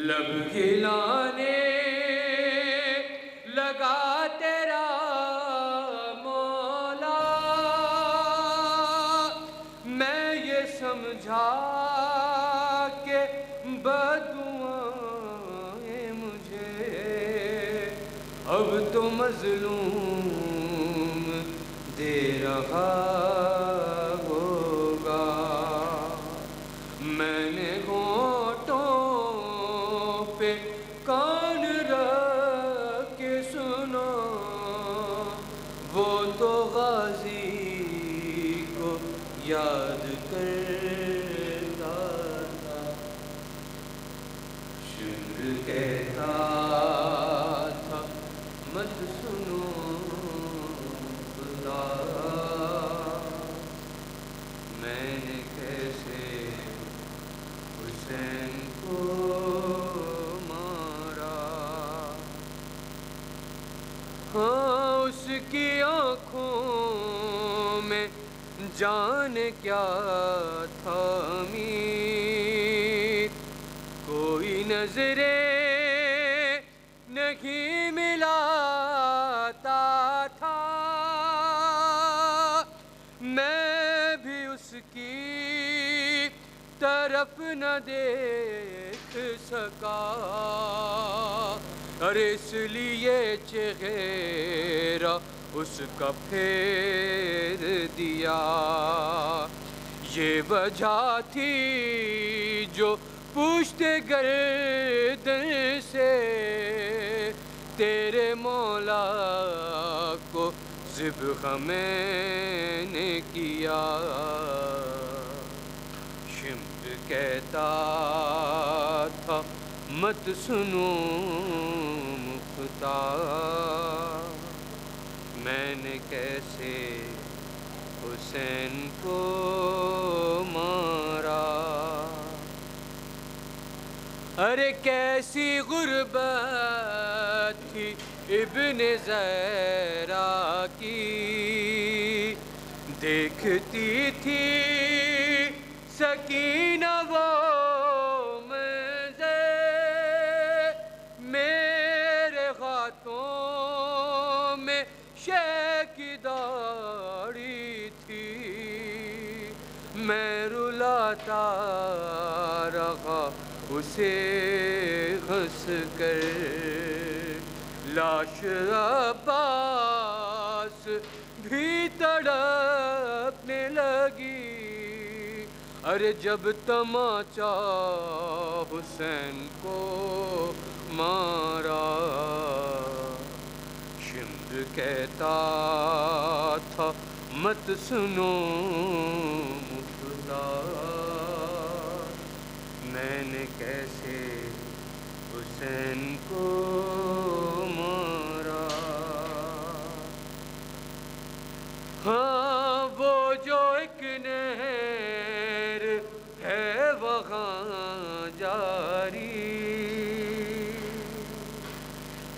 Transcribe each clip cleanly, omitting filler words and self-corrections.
लब खिलाने लगा तेरा मौला, मैं ये समझा के बदुआएं मुझे अब तो मजलूम दे रहा होगा। मैंने होठों पे कान रख के सुना, वो तो गाजी को याद करता था। शुक्र कहता था मत सुनो खुदा, मैंने कैसे हुसैन को मारा। हाँ, उसकी आँखों में जाने क्या था अमीर, कोई नजरे नहीं मिलाता था। मैं भी उसकी तरफ न देख सका, अरे इसलिए चेहरा उसका फेर दिया। ये वजह थी जो पूछते गर्दन से तेरे मौला को ज़िब्ह मैंने किया। शिम्र कहता था मत सुनो मुख्तार, मैंने कैसे हुसैन को मारा। अरे कैसी गुर्बत थी इब्ने ज़हरा की, देखती थी सकीना वो मंज़र, मेरे हाथों में शे की दाढ़ी थी। मैं रुलाता रहा उसे हंस कर, लाश अब्बास भी तड़पने लगी। अरे जब तमाचा हुसैन को मारा, शिम्र कहता था मत सुनो मुख्तार, मैंने कैसे हुसैन को मारा। हाँ, वो जो एक नहर है वहाँ जारी,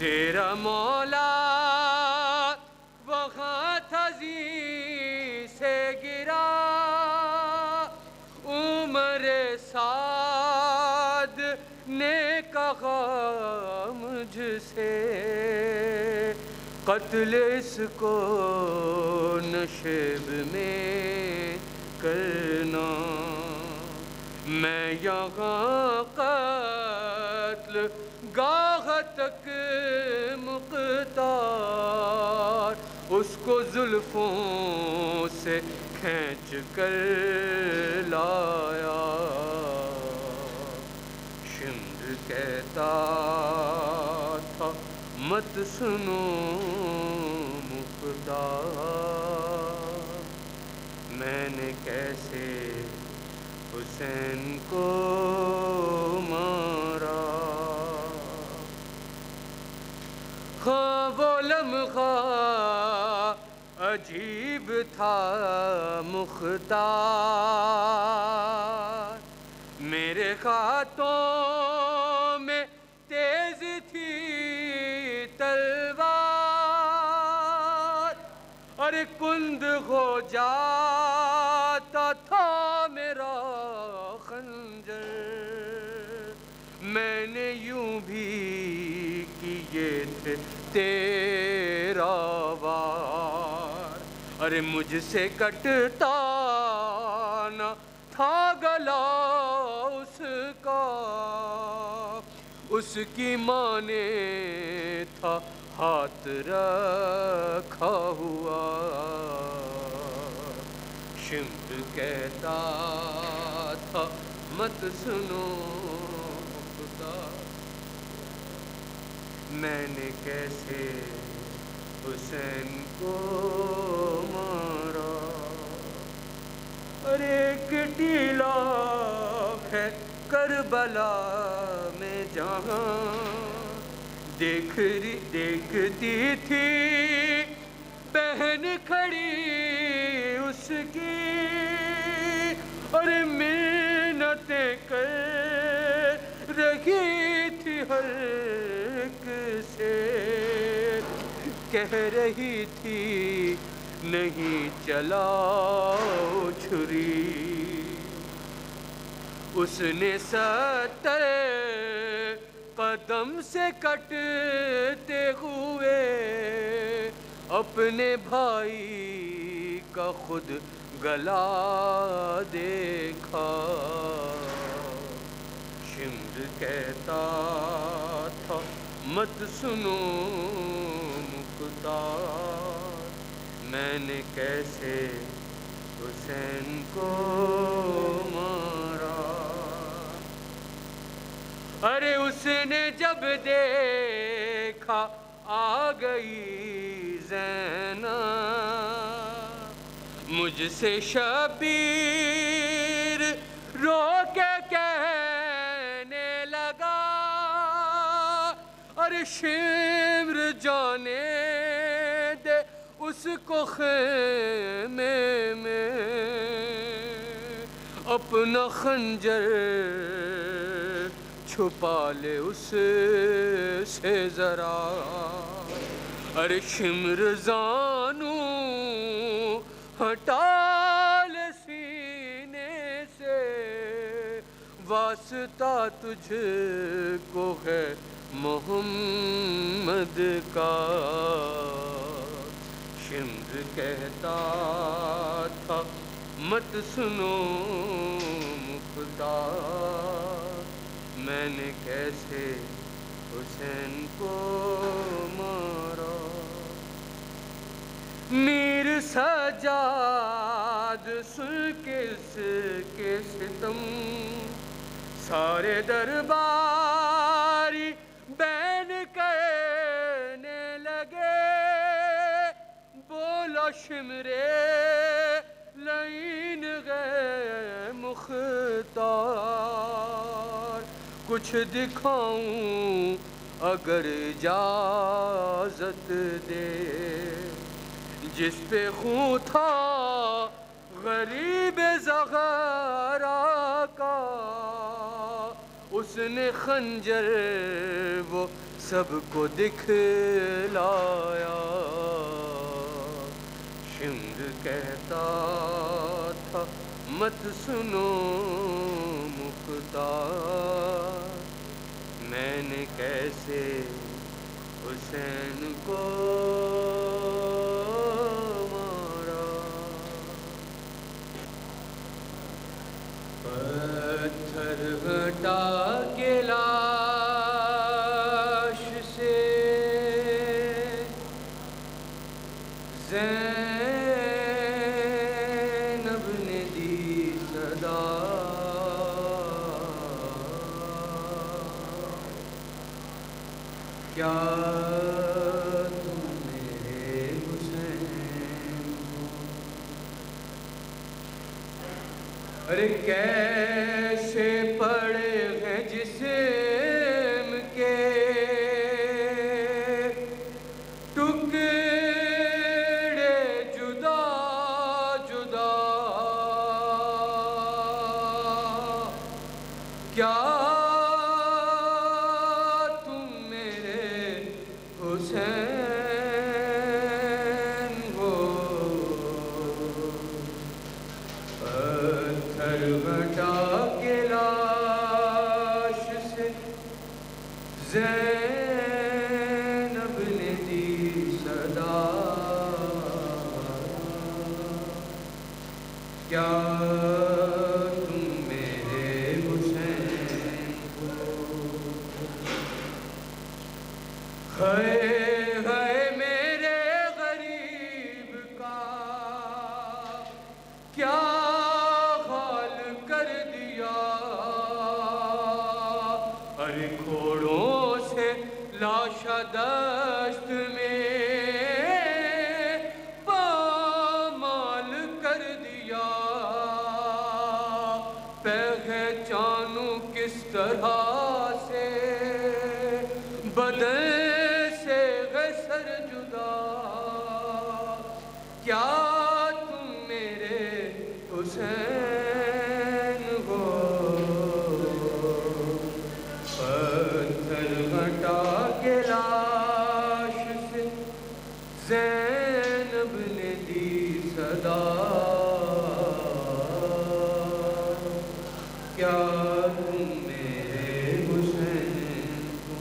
तेरा मौला वहाँ थज़ी से गिरा। उमरे साद ने कहा मुझसे कत्ल इसको नशेब में करना, मैं यहाँ कत्ल गाह तक मुख्तार उसको जुल्फों से खींच कर लाया। शिम्र कहता था मत सुनो मुख्तार, मैंने कैसे हुसैन को मारा। हाँ, वो लम्हा अजीब था मुख्तार, मेरे हाथों में तेज थी तलवार, अरे कुंद हो जाता था मेरा खंजर, मैंने यूं भी किए थे तेरा वार। अरे मुझसे कटता न था गला उसका, उसकी माँ ने था हाथ रखा हुआ। शिम्र कहता था मत सुनो खुदा, मैंने कैसे हुसैन को मारा। अरे एक टीला है करबला में जहाँ देखती थी बहन खड़ी उसकी। अरे मिन्नतें कर रही थी हर एक से, कह रही थी नहीं चलाओ छुरी। उसने 70 कदम से कटते हुए अपने भाई का खुद गला देखा। शिम्र कहता था मत सुनो मुख्तार, मैंने कैसे हुसैन को मारा। अरे उसने जब देखा आ गई ज़ैनब, मुझसे शबीर रो के कहने लगा। अरे शिम्र जाने दे उसको खेमे में, अपना खंजर छुपा ले उससे जरा। अरे शिम्र जानू हटा ले सीने से, वास्ता तुझको है मोहम्मद का। शिम्र कहता था मत सुनो मुख्तार, मैंने कैसे हुसैन को मारा। मीर सजाद सुन के इसके सितम, सारे दरबारी बैन करने लगे। बोला शिमरे लईन गए मुख्तार, कुछ दिखाऊं अगर इजाजत दे। जिस पे खून था गरीब ज़हरा का, उसने खंजर वो सबको दिखलाया। शिम्र कहता था मत सुनो मुख्तार, मैंने कैसे हुसैन को मारा। पत्थर हटा के लाश से ज़ैनब ने दी सदा। क्या तुम मेरे हुसैन हो? अरे कैसे पड़े हैं जिस्म के टुकड़े जुदा जुदा। क्या तुम मेरे हुसैन हो? पत्थर हटा के लाश से अरे घोड़ों से लाशा दश्त में पामाल कर दिया, पहचानू किस तरह से बदन से गसर जुदा। क्या तुम मेरे हुसैन हो? पत्थर हटा के लाश से ज़ैनब ने दी सदा। क्या तुम मेरे हुसैन हो?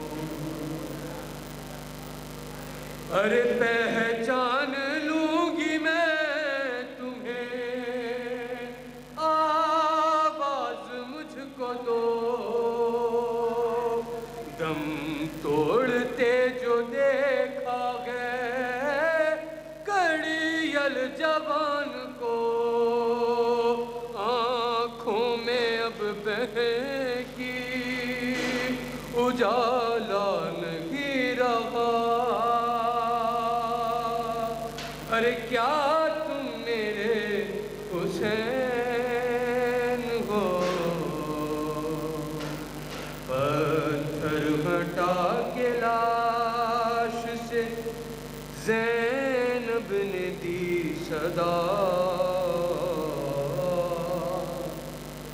अरे पहचान लूंगी मैं तुम्हें, आवाज मुझको दो। दम तोड़ते जो देखा है कड़ियल जवान को, आँखों में अब बहकी उजाला नहीं रहा। अरे क्या तुम मेरे हुसैन हो? पत्थर हटा के लाश से ज़ैनब ने दी सदा।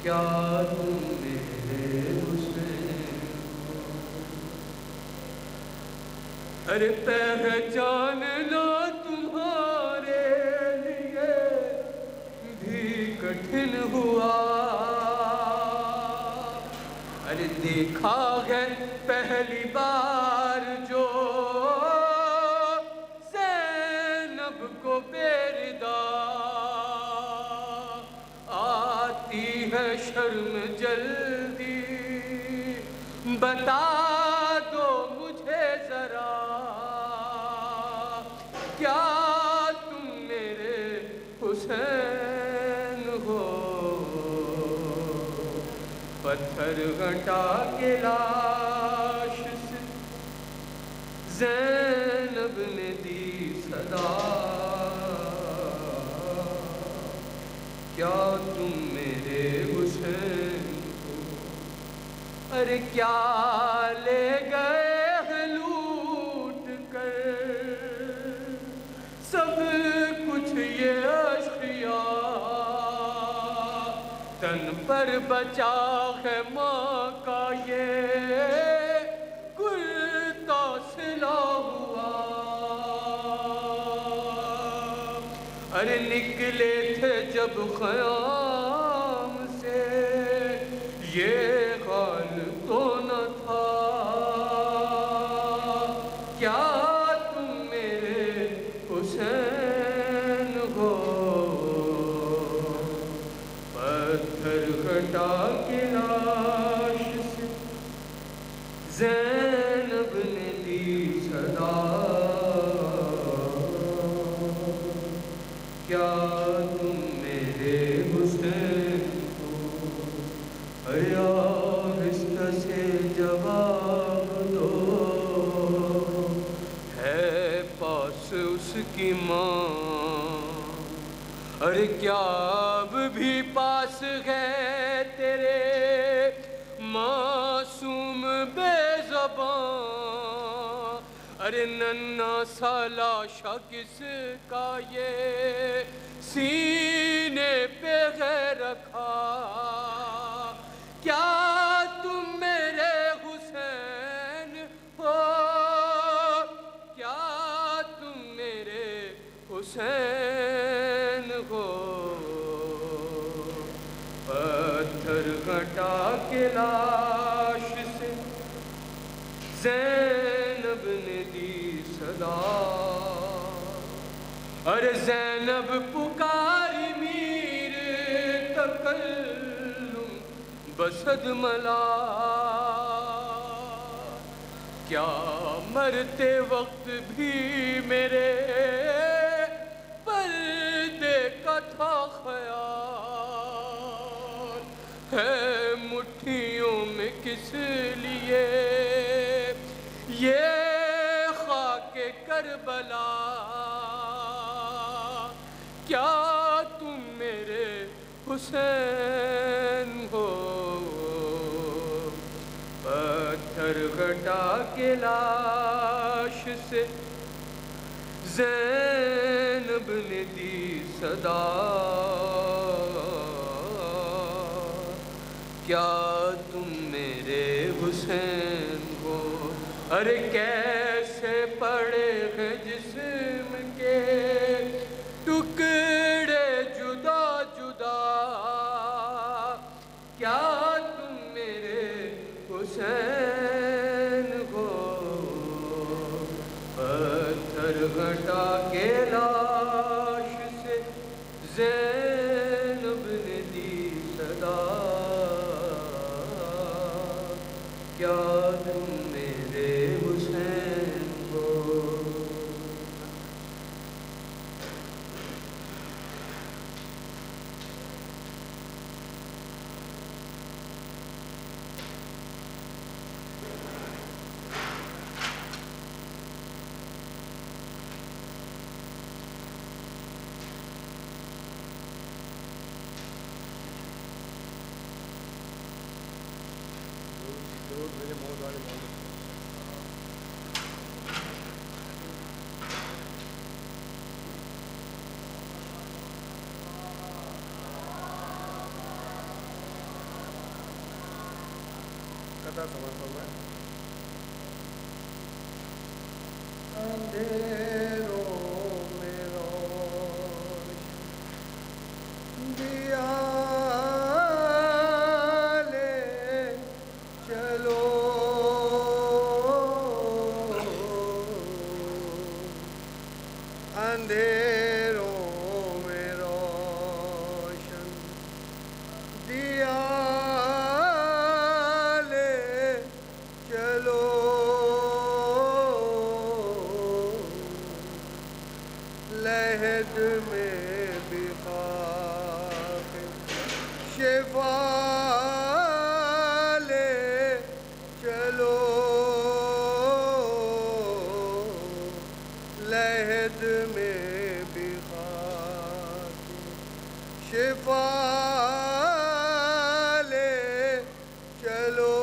क्या तुम मेरे हुसैन हो? अरे पहचान लो तुम्हारे लिए भी कठिन हुआ। अरे देखा है पहली बार जो ज़ैनब को बेरिदा, आती है शर्म जल्दी बता दो मुझे जरा। क्या तुम मेरे हुसैन हो? पत्थर हटा के लाश से ज़ैनब ने दी सदा। क्या तुम मेरे हुसैन हो? अरे क्या ले गए हैं लूट कर सब कुछ ये अश्किया, तन पर बचा है माँ का ये कुर्ता सिला हुआ। अरे निकले थे जब ख़याम से ये हाल तो न था। क्या तुम मेरे हुसैन हो? पत्थर हटा के लाश से ज़ैनब ने दी सदा। क्या तुम मेरे हुसैन हो? अरे आहिस्ता से जवाब दो, है पास उसकी माँ। अरे क्या अब भी पास है तेरे मासूम बेज़बान? अरे नन्ना सा लाशा किसका ये सीने पे है रखा। क्या तुम मेरे हुसैन हो? क्या तुम मेरे हुसैन हो? पत्थर हटा के लाश से ज़ैनब ने दी सदा। अरे ज़ैनब पुकारी मीर तकल्लुम बसद मला। क्या मरते वक्त भी मेरे पर्दे का था ख्याल है मुट्ठियों खुशियों में किस लिए ये खाके करबला, क्या तुम मेरे हुसैन हो। पत्थर घटा के लाश से ज़ैनब ने दी सदा, क्या तुम मेरे हुसैन हो। अरे कैसे पड़े हैं जिस्म के टुकड़े जुदा जुदा, क्या तुम मेरे हुसैन हो। पत्थर घटा के लाश से ज़ैनब ने दी सदा, क्या तुम मेरे हुसैन हो। कथा समर्पण में अंधेरों में रोशनी दिया ले चलो, अंधेरों में रोशन दिया लहद में भी खाक शिफा ले चलो, लहद में भी खाक शिफा ले चलो।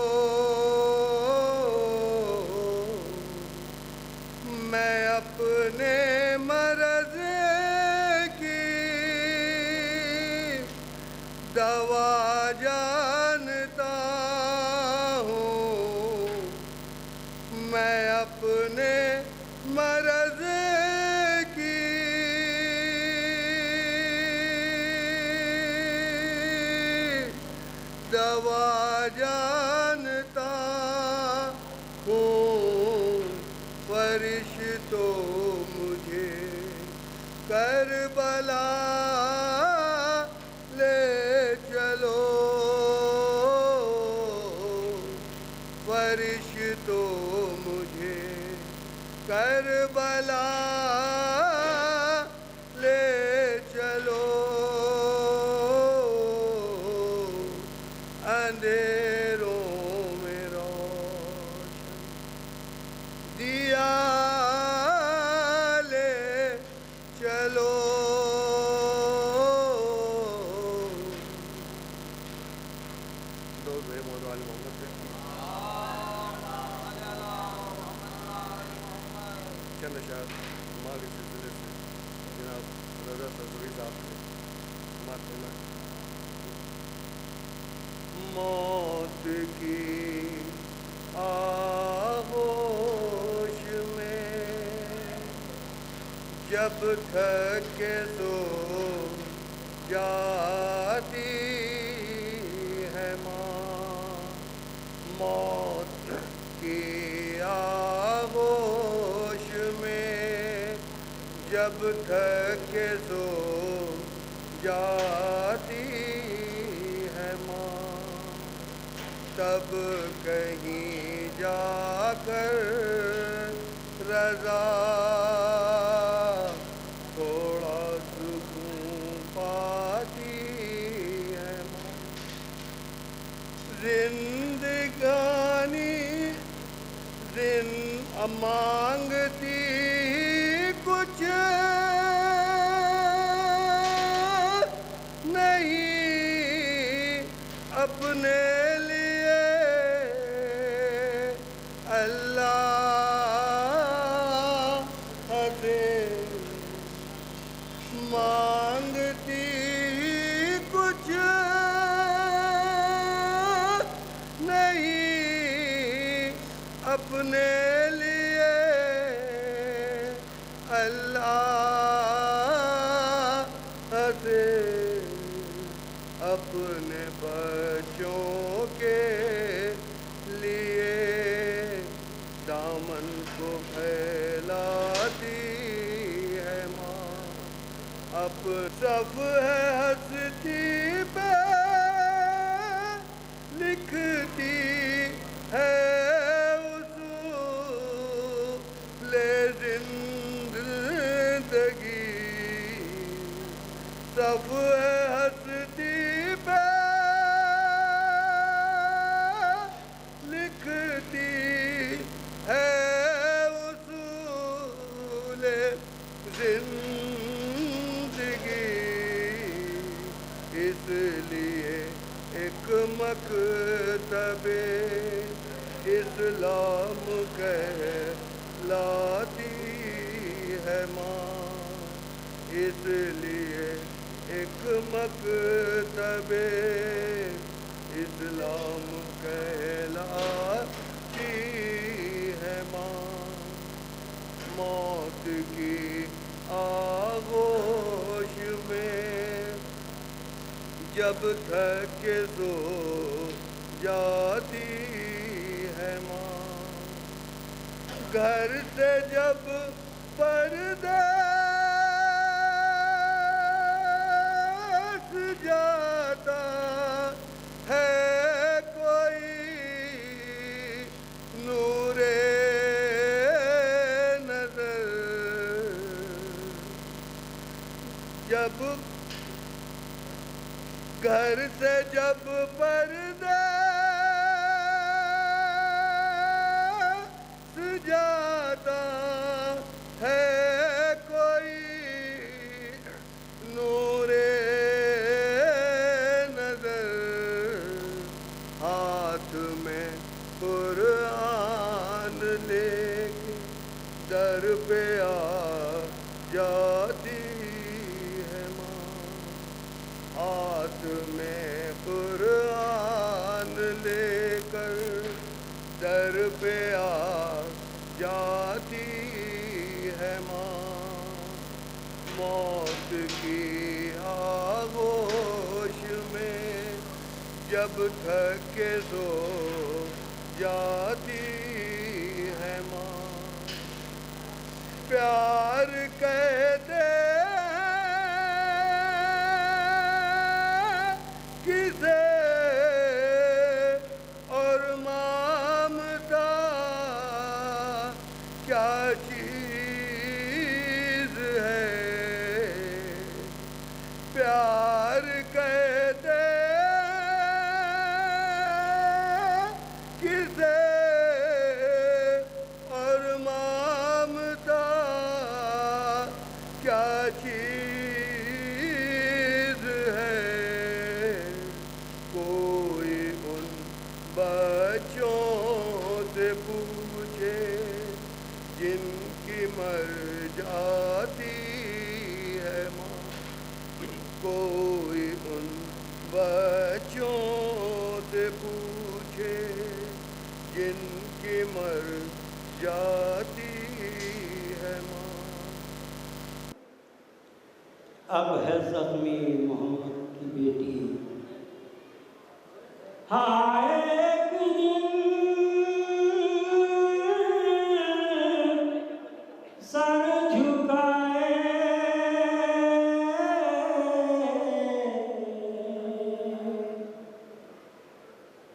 मैं अपने मर्ज़ की दवा जानता हूँ, मैं अपने मर्ज़ की दवा जानता हूँ। फरिश्तों मुझे करबला ले चलो, फरिश्तों मुझे करबला ले चलो। अंधेरों में रोशन दिया ले चलो, दो मेरे मोहम्मद वाले मोहम्मद से चंद शाह माँ के सिलसिले से जनाब रज़ा सदवी साहब ने माते में मौत की आगोश में जब थके सो जाती है माँ, मौत की आगोश में जब थके सो जाती है माँ, तब कहीं जाकर रज़ा थोड़ा सुकून पाती है माँ। जिंदगी दिन मांगती कुछ नहीं अपने लिए अल्लाह से मांगती कुछ नहीं अपने लिए अल्लाह से अपने बच्चों के लिए दामन को फैलाती है माँ। अब सब है हस्ती पे लिखती है उसूले जिंदगी। सब है हस्ती पे लिखती है उसूले जिंदगी। इसलिए एक मकतबे इस्लाम कहलाती है माँ। इसलिए एक मकतबे इस्लाम कहलाती है माँ। मौत की आगोश में जब थक के सो जाती है माँ। घर से जब परदेस जाता है कोई नूरे नजर। जब घर से जब परदेस जाता है कोई नूरे नजर। हाथ में कुरान लेके दर पे आ जाती है माँ। हाथ में कुरान लेकर दर पे आ जाती है माँ। मौत की आगोश में जब थक के सो जाती है माँ। प्यार कहते किसे और ममता क्या चीज है। प्यार कहते किसे और ममता क्या चीज है। कोई उन बच्चों से पूछे जिनकी मर जाती है माँ। कोई उन बच्चों से पूछे जिनकी मर जाती है माँ। अब है ज़ख्मी मोहम्मद की बेटी। हाय एक दिन सर झुकाए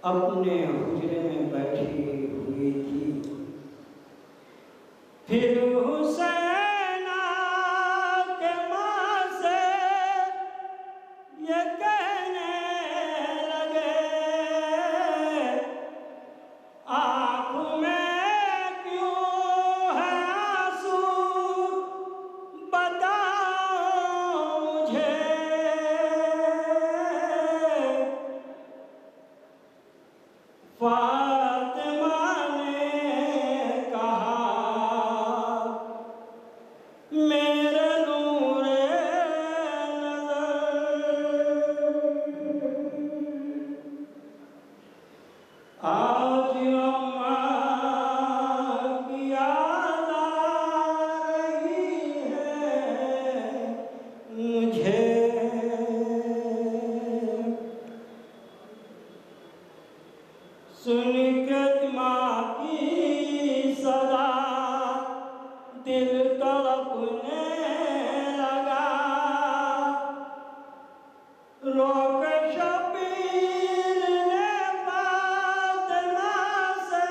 अपने हुजरे में बैठी हुई थी। फिर हुसैना के माँ से ये कहने लगे आँख में सुन के माँ की सदा दिल तड़पने लगा। रोक शबीर ने फातिमा से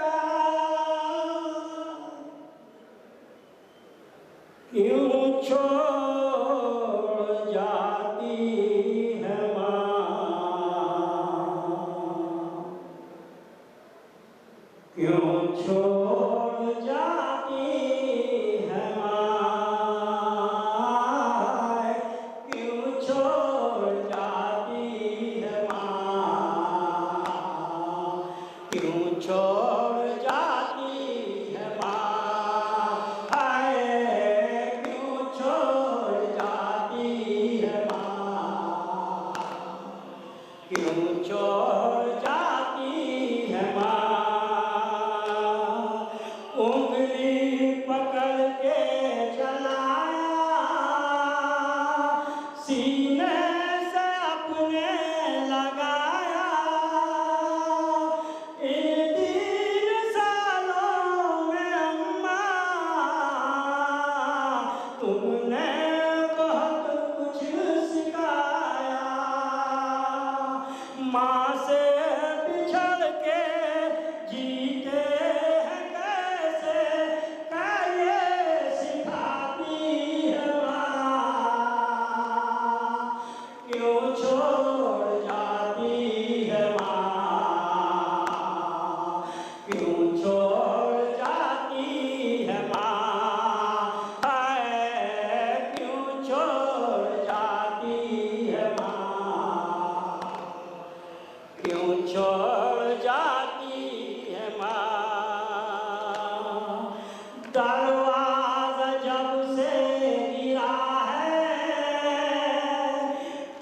कहा, क्यों छोड़ जाती है माँ, क्यों छोड़ जाती है माँ, क्यों छोड़ जाती है माँ, क्यों छोड़ जाती है माँ, हाय क्यों छोड़ जाती है माँ, क्यों छोड़ जाती है माँ। उंगली पकड़ के चलाया, सीने से अपने लगाया। इन 3 सालों में अम्मा तुमने बहुत कुछ सिखाया। माँ से बिछड़ के जीते हैं कैसे, क्या ये सिखाती है माँ, क्यों छोड़ जाती है माँ, क्यों छोड़ जाती है माँ, हाय क्यों छोड़ जाती है माँ, क्यों छोड़ जाती है माँ। दरवाज़ा जब से गिरा है,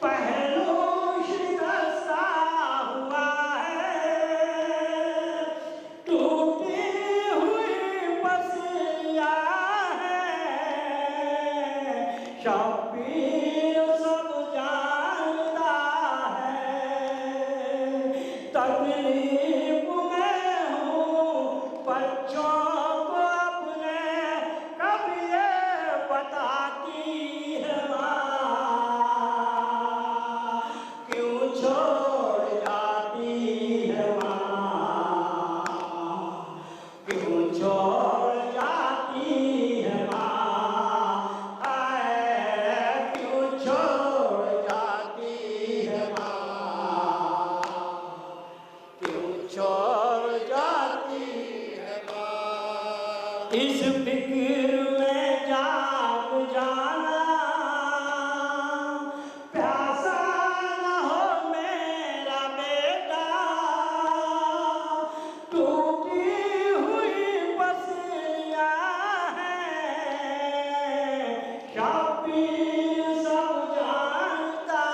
पहलू शिकस्ता हुआ है, टूटी हुई पसलियाँ हैं, शब्बीर सब जानता है। तकलीफ में हूँ बच्चों को अपने, कब ये बताती है माँ, क्यों छोड़ जाती है माँ, क्यों छोड़ जाती है माँ, हाय क्यों छोड़ जाती है माँ, क्यों छोड़ जाती है माँ। इस फिक्र में जाग जाना, प्यासा न हो मेरा बेटा, टूटी हुई पसलियाँ हैं, शब्बीर सब जानता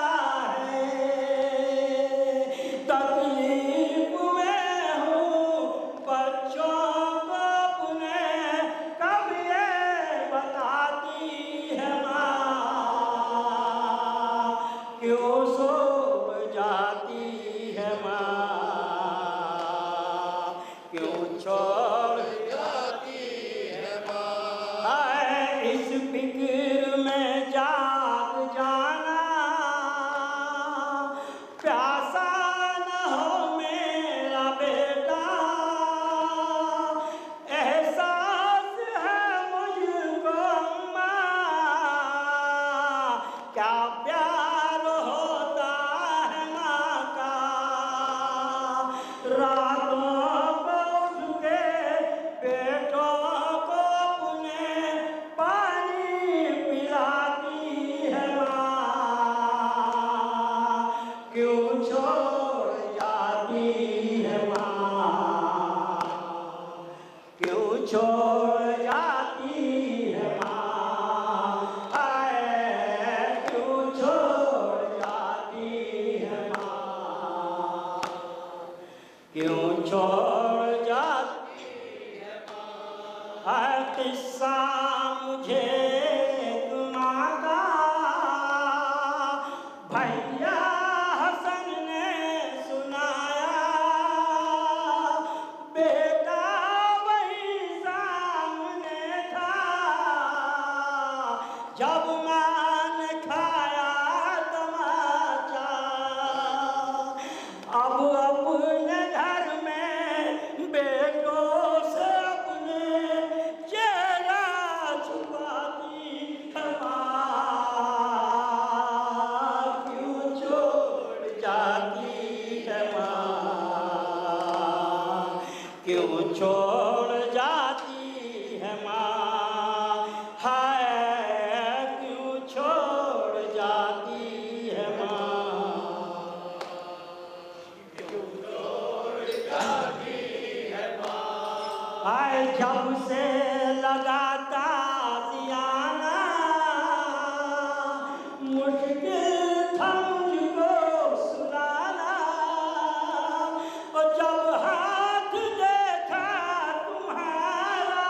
है। तकलीफ में हूँ बच्चों को अपने, कब ये बताती है माँ, क्यों सो जाती है माँ, क्यों छोड़ जाती है माँ। हाय इस फिक्र में जाग जाना, प्यासा न हो मेरा बेटा, एहसास है मुझको अम्मा, क्या प्यार होता है माँ का। रातों को उठ के बेटों को अपने पानी पिलाती है माँ, क्यों छोड़ जाती है माँ, क्यों छोड़ जाती है माँ, हाय क्यों छोड़ जाती है माँ, क्यों छोड़ जाती है माँ। है किस्सा मुझे तुम्हारा, भैया हसन ने सुनाया, क्यों छोड़ जाती है माँ, हाय क्यों छोड़ जाती है माँ, क्यों छोड़ जाती है माँ। हाय जब से लगाता जियाना, मुश्किल था मुझको सुनाना, और जब हाथ देखा तुम्हारा,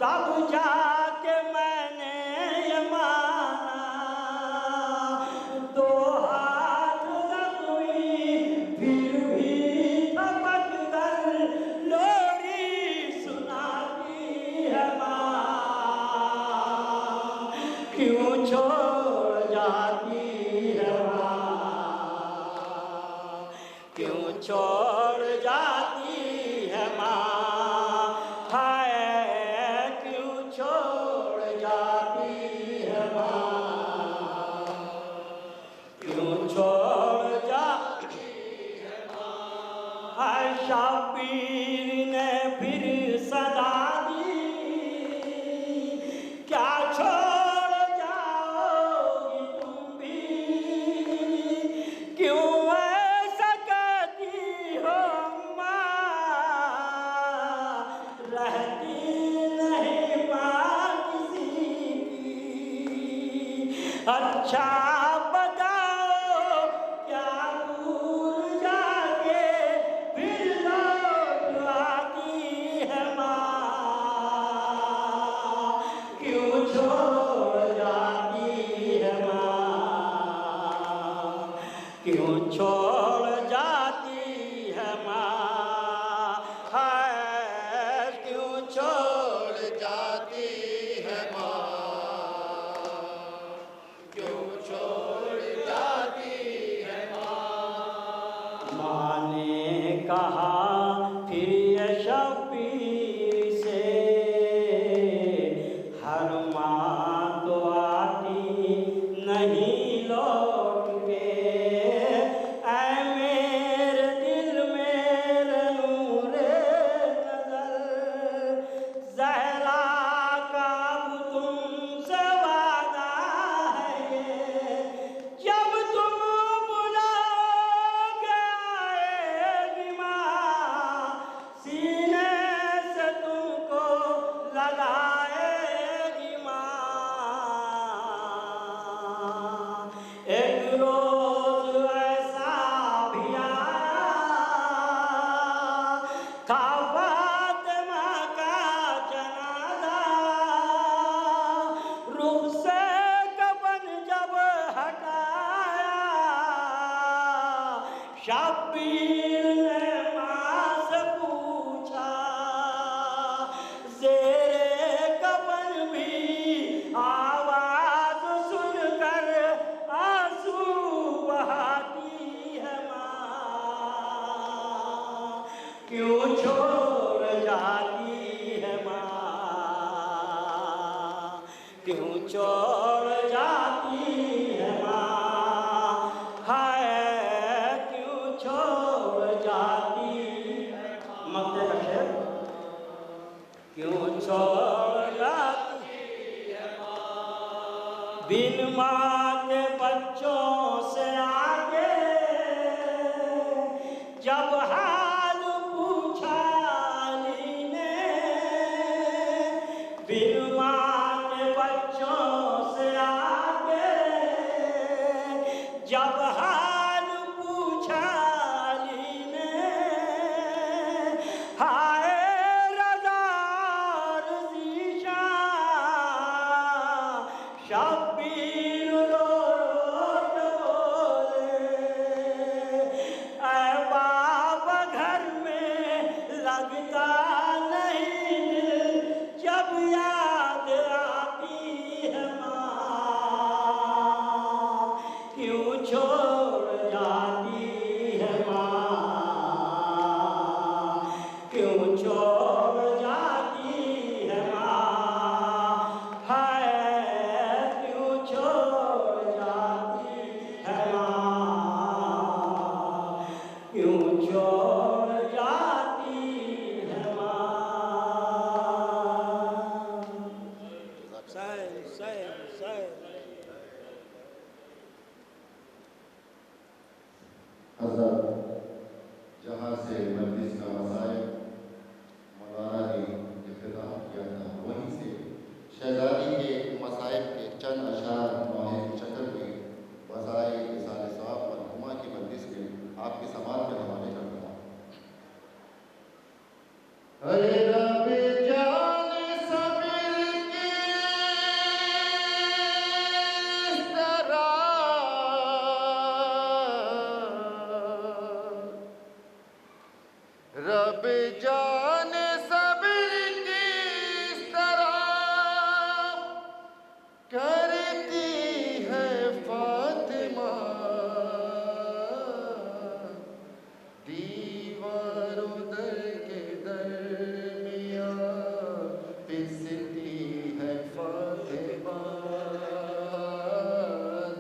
तब जाके मैंने ये माना, दो हाथ लगवी फिर भी थपक कर लोरी सुनाती है माँ, क्यों छोड़ जाती है माँ, क्यों छोड़ जाती है माँ, हाय क्यों छोड़ जाती है माँ, क्यों छोड़ जाती है माँ। हाय शब्बीर ने फिर सदा दी, क्या छोड़ जाओगी तुम भी, क्यों ऐसा कहती हो माँ, रहती नहीं माँ किसी की। अच्छा बताओ क्या दूर जाके फिर लौट आती है माँ, क्यों छोड़ जाती है माँ, क्यों छोड़ जाती है माँ, हाय क्यों छोड़ जाती है माँ, क्यों छोड़ जाती है माँ। माँ ने कहा फिर ये शब्बीर से, हर माँ तो आती नहीं लौट के, ऐ मेरे दिल मेरे नूरे नजर, ज़हरा का अब तुमसे वादा है ये, जब तुम बुलाओगे आएगी माँ, सीने से तुमको लगाएगी माँ। एक रोज ऐसा भी आया था फातिमा का जनाजा, रूह से कफन जब हटाया, शब्बीर ने माँ से पूछा, ज़ेरे कफन भी आवाज सुनकर आंसू बहाती है माँ, क्यों छोड़ जाती है माँ, क्यों छोड़ जाती है माँ, हाय क्यों छोड़ जाती है मक्ते का शेर, क्यों छोड़ जाती है माँ। बिन माँ के बच्चों से आगे जब हाल पूछा अली ने, बिन माँ के बच्चों से आगे जब हाल पूछा अली ने, हाय रज़ा और ज़ीशान, शब्बीर रो रो के बोले, ऐ बाबा घर में लगता नहीं दिल, जब याद आती है माँ, क्यों छोड़ जाती है माँ, क्यों छोड़ जाती है माँ, हाय क्यों छोड़ जाती है माँ, क्यों छोड़ जाती अरे रब जाने सब्र किस तरह, रब जाने सब्र किस तरह करती है फातिमा, दीवारों दर के दरमियाँ पिसती है फातिमा,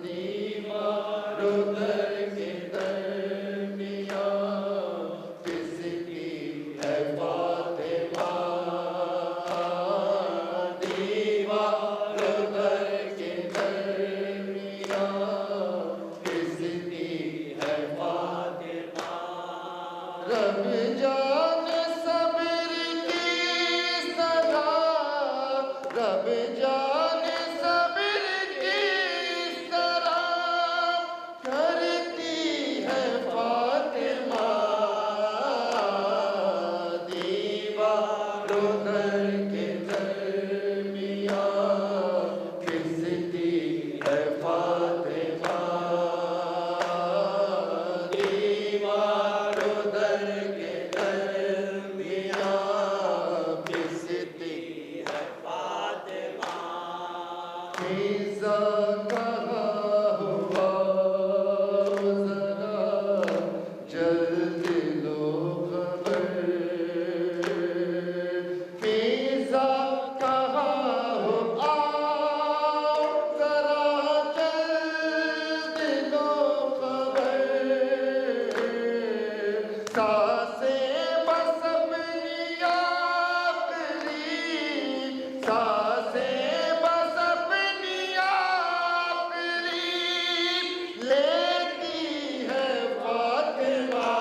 दीवारों दर के दरमियाँ पिसती है फातिमा, दीवारों दर के दरमियाँ पिसती है फातिमा। रब जाने सब्र किस तरह, रब जाने सब्र किस तरह करती है फातिमा, दीवारों दर के दरमियाँ पिसती है फातिमा, दीवारों दर के दरमियाँ पिसती है फातिमा। फिज़ा कहाँ हुआ ज़रा जल्द लो खबर, फिज़ा कहाँ हुआ ज़रा जल्द लो खबर, सांसें बस अपनी आखिरी, सांसें बस अपनी आखिरी लेती है फातिमा,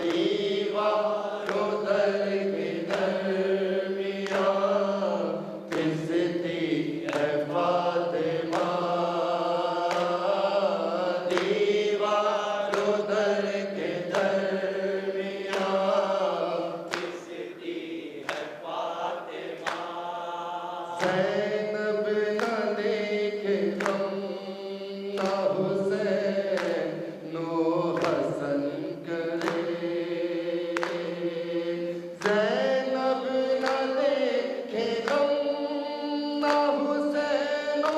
दीवारों दर के दरमियाँ पिसती है फातिमा, दीवारों दर के दरमियाँ पिसती है फातिमा। ज़ैनब न देखे गम न हुसैन नो हसन करे, ज़ैनब न देखे गम न हुसैन नो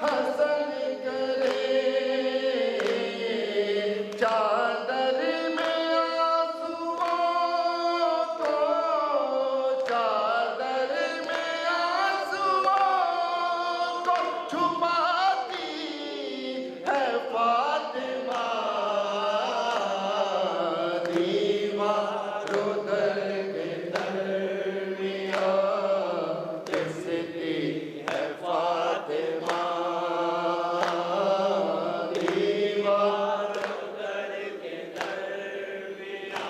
हसन करे, चादर में आंसुओं को, चादर में आंसुओं को छुपाती है फातिमा, दीवारों दर के दरमियाँ पिसती है फातिमा, दीवारों दर के दरमियाँ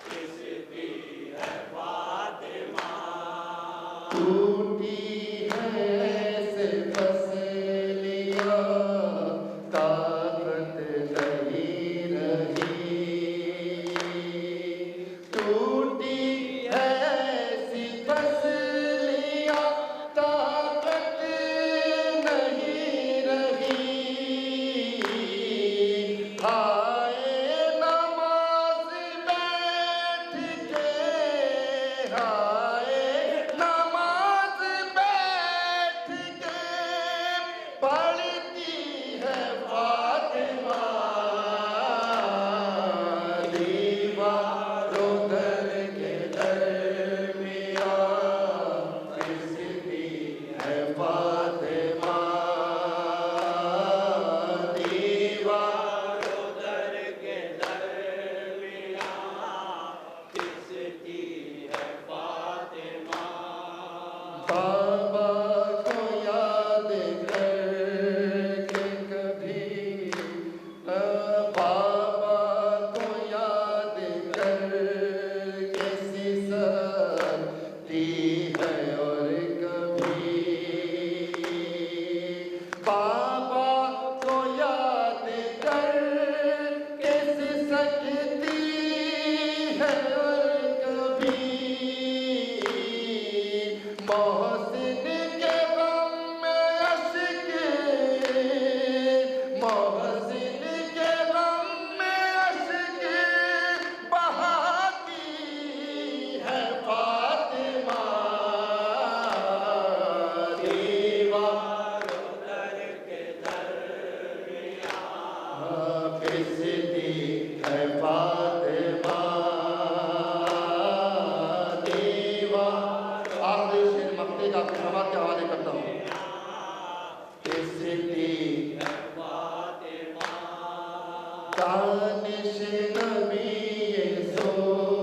पिसती है फातिमा। टूटी है ऐसे पसलियाँ ताकत नहीं रही, दानिश नबी सो